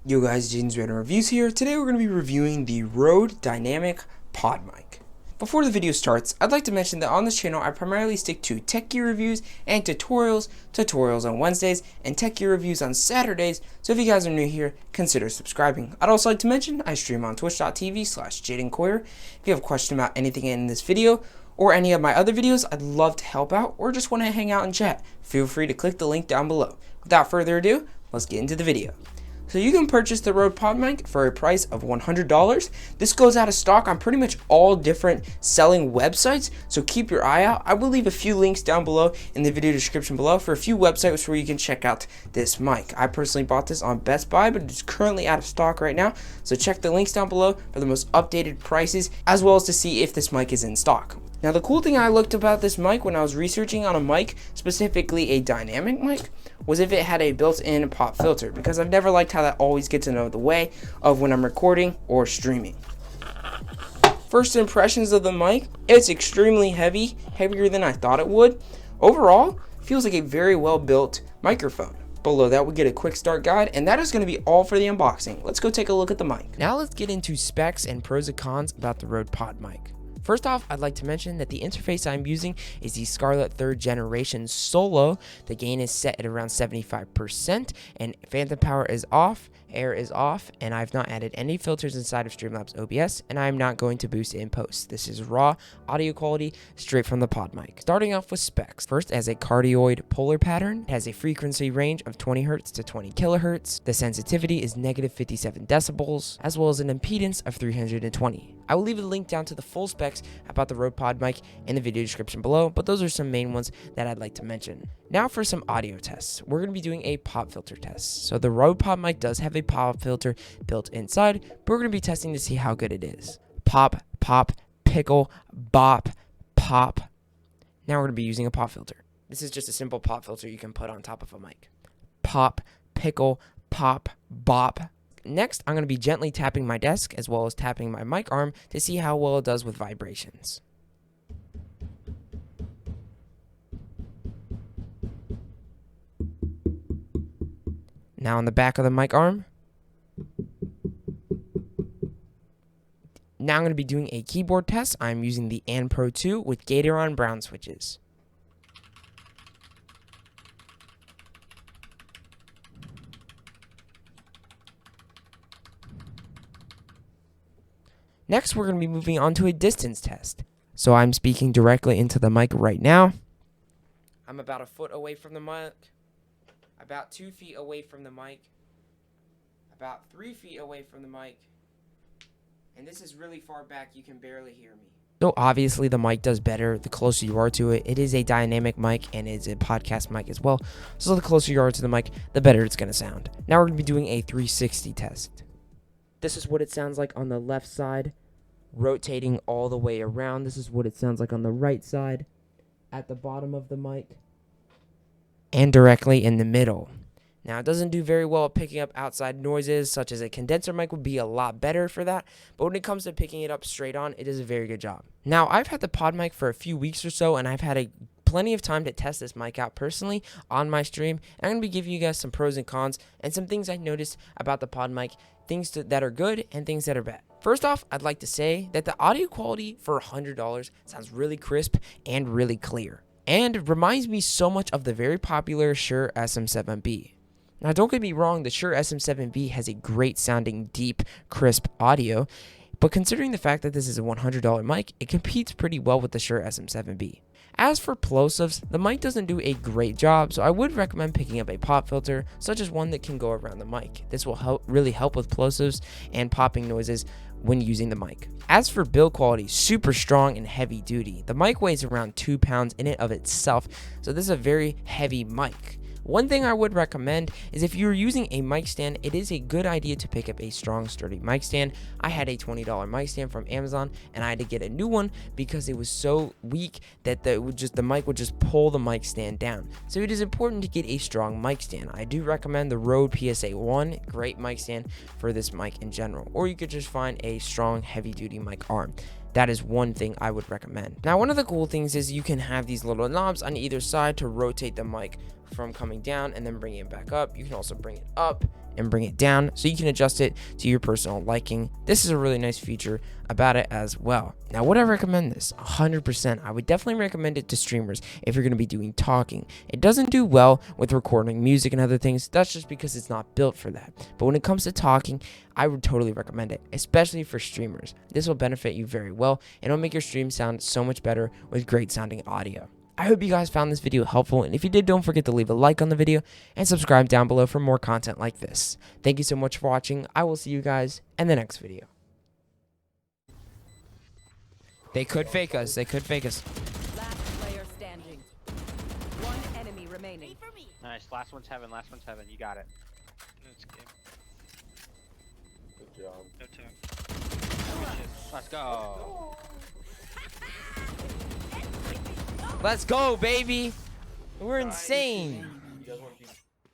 Yo guys, Jaden's Random Reviews here. Today we're going to be reviewing the Rode Dynamic PodMic. Before the video starts, I'd like to mention that on this channel I primarily stick to tech gear reviews and tutorials on Wednesdays, and tech gear reviews on Saturdays, so if you guys are new here, consider subscribing. I'd also like to mention I stream on twitch.tv/JadenCoyer. If you have a question about anything in this video, or any of my other videos, I'd love to help out, or just want to hang out and chat, feel free to click the link down below. Without further ado, let's get into the video. So you can purchase the Rode PodMic for a price of $100. This goes out of stock on pretty much all different selling websites, so keep your eye out. I will leave a few links down below in the video description below for a few websites where you can check out this mic. I personally bought this on Best Buy, but it's currently out of stock right now, so check the links down below for the most updated prices, as well as to see if this mic is in stock. Now the cool thing I looked about this mic when I was researching on a mic, specifically a dynamic mic, was if it had a built-in pop filter, because I've never liked how that always gets in the way of when I'm recording or streaming. First impressions of the mic, it's extremely heavy, heavier than I thought it would. Overall, feels like a very well built microphone. Below that we get a quick start guide, and that is going to be all for the unboxing. Let's go take a look at the mic. Now let's get into specs and pros and cons about the Rode PodMic. First off, I'd like to mention that the interface I'm using is the Scarlett 3rd Generation Solo. The gain is set at around 75%, and phantom power is off, air is off, and I've not added any filters inside of Streamlabs OBS, and I'm not going to boost in post. This is raw audio quality straight from the PodMic. Starting off with specs. First, as a cardioid polar pattern, it has a frequency range of 20 Hz to 20 kHz. The sensitivity is -57 decibels, as well as an impedance of 320. I will leave a link down to the full specs about the Rode PodMic in the video description below, but those are some main ones that I'd like to mention. Now for some audio tests. We're going to be doing a pop filter test. So the Rode PodMic does have a pop filter built inside, but we're going to be testing to see how good it is. Pop, pop, pickle, bop, pop. Now we're going to be using a pop filter. This is just a simple pop filter you can put on top of a mic. Pop, pickle, pop, bop. Next, I'm going to be gently tapping my desk as well as tapping my mic arm to see how well it does with vibrations. Now on the back of the mic arm. Now I'm going to be doing a keyboard test. I'm using the An Pro 2 with Gateron Brown switches. Next, we're going to be moving on to a distance test. So I'm speaking directly into the mic right now. I'm about a foot away from the mic, about 2 feet away from the mic, about 3 feet away from the mic, and this is really far back, you can barely hear me. So obviously the mic does better the closer you are to it. It is a dynamic mic and it's a podcast mic as well. So the closer you are to the mic, the better it's going to sound. Now we're going to be doing a 360 test. This is what it sounds like on the left side, rotating all the way around. This is what it sounds like on the right side, at the bottom of the mic, and directly in the middle. Now, it doesn't do very well at picking up outside noises, such as a condenser mic would be a lot better for that, but when it comes to picking it up straight on, it does a very good job. Now, I've had the PodMic for a few weeks or so, and I've had plenty of time to test this mic out personally on my stream. I'm going to be giving you guys some pros and cons and some things I noticed about the PodMic, things that are good and things that are bad. First off, I'd like to say that the audio quality for $100 sounds really crisp and really clear, and reminds me so much of the very popular Shure SM7B. Now, don't get me wrong, the Shure SM7B has a great sounding, deep, crisp audio, but considering the fact that this is a $100 mic, it competes pretty well with the Shure SM7B. As for plosives, the mic doesn't do a great job, so I would recommend picking up a pop filter, such as one that can go around the mic. This will really help with plosives and popping noises when using the mic. As for build quality, super strong and heavy duty. The mic weighs around 2 pounds in and of itself, so this is a very heavy mic. One thing I would recommend is if you're using a mic stand, it is a good idea to pick up a strong, sturdy mic stand. I had a $20 mic stand from Amazon, and I had to get a new one because it was so weak that the mic would just pull the mic stand down. So it is important to get a strong mic stand. I do recommend the Rode PSA-1, great mic stand for this mic in general, or you could just find a strong, heavy-duty mic arm. That is one thing I would recommend. Now, one of the cool things is you can have these little knobs on either side to rotate the mic from coming down and then bringing it back up. You can also bring it up and bring it down so you can adjust it to your personal liking. This is a really nice feature about it as well. Now, would I recommend this? 100%. I would definitely recommend it to streamers if you're going to be doing talking. It doesn't do well with recording music and other things. That's just because it's not built for that. But when it comes to talking, I would totally recommend it, especially for streamers. This will benefit you very well, and it'll make your stream sound so much better with great sounding audio. I hope you guys found this video helpful, and if you did, don't forget to leave a like on the video and subscribe down below for more content like this. Thank you so much for watching. I will see you guys in the next video. They could fake us. They could fake us. Last player standing. One enemy remaining. Nice. Last one's heaven. Last one's heaven. You got it. That's game. Good job. No time. Let's go. Let's go, baby. We're insane.